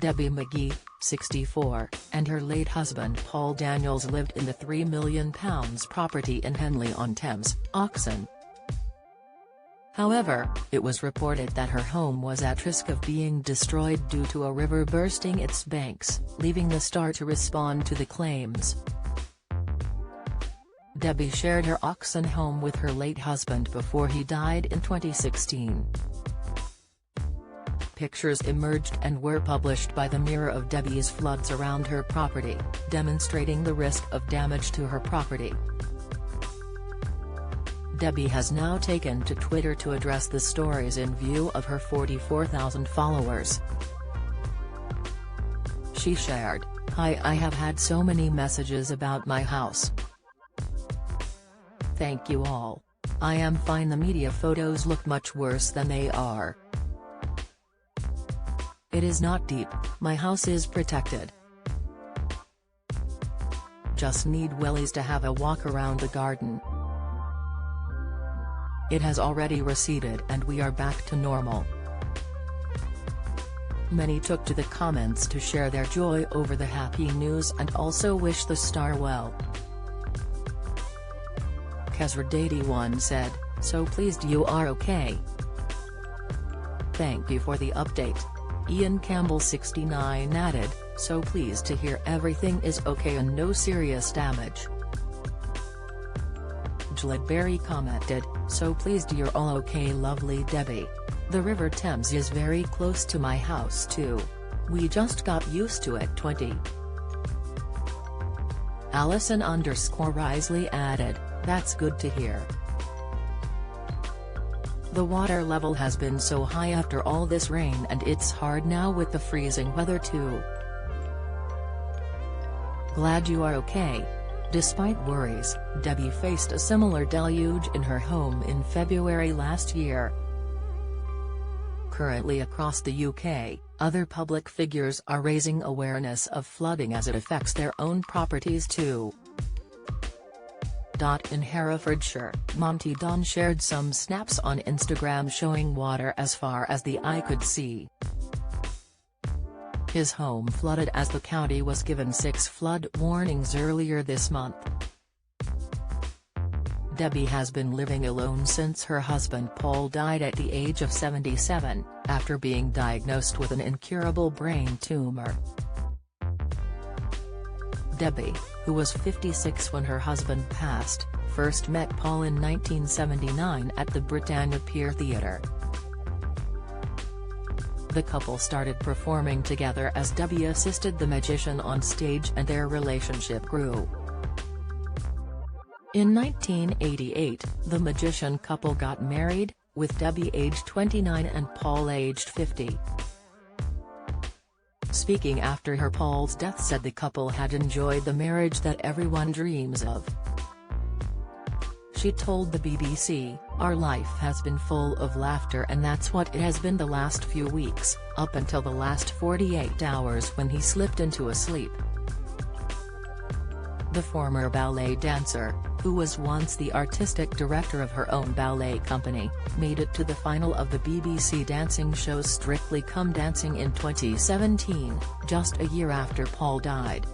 Debbie McGee, 64, and her late husband Paul Daniels lived in the £3 million property in Henley-on-Thames, Oxon. However, it was reported that her home was at risk of being destroyed due to a river bursting its banks, leaving the Star to respond to the claims. Debbie shared her Oxon home with her late husband before he died in 2016. Pictures emerged and were published by the Mirror of Debbie's floods around her property, demonstrating the risk of damage to her property. Debbie has now taken to Twitter to address the stories in view of her 44,000 followers. She shared, "Hi, I have had so many messages about my house. Thank you all. I am fine. The media photos look much worse than they are. It is not deep, my house is protected. Just need wellies to have a walk around the garden. It has already receded and we are back to normal." Many took to the comments to share their joy over the happy news and also wish the star well. Kezra81 said, "So pleased you are okay. Thank you for the update." Ian Campbell 69 added, "So pleased to hear everything is okay and no serious damage." Gillette Berry commented, "So pleased you're all okay lovely Debbie. The River Thames is very close to my house too. We just got used to it 20. Allison_Risley added, "That's good to hear. The water level has been so high after all this rain and it's hard now with the freezing weather too. Glad you are okay." Despite worries, Debbie faced a similar deluge in her home in February last year. Currently across the UK, other public figures are raising awareness of flooding as it affects their own properties too. In Herefordshire, Monty Don shared some snaps on Instagram showing water as far as the eye could see. His home flooded as the county was given 6 flood warnings earlier this month. Debbie has been living alone since her husband Paul died at the age of 77, after being diagnosed with an incurable brain tumor. Debbie, who was 56 when her husband passed, first met Paul in 1979 at the Britannia Pier Theatre. The couple started performing together as Debbie assisted the magician on stage and their relationship grew. In 1988, the magician couple got married, with Debbie aged 29 and Paul aged 50. Speaking after Paul's death said the couple had enjoyed the marriage that everyone dreams of. She told the BBC, "Our life has been full of laughter and that's what it has been the last few weeks, up until the last 48 hours when he slipped into a sleep." The former ballet dancer, who was once the artistic director of her own ballet company, made it to the final of the BBC dancing show Strictly Come Dancing in 2017, just a year after Paul died.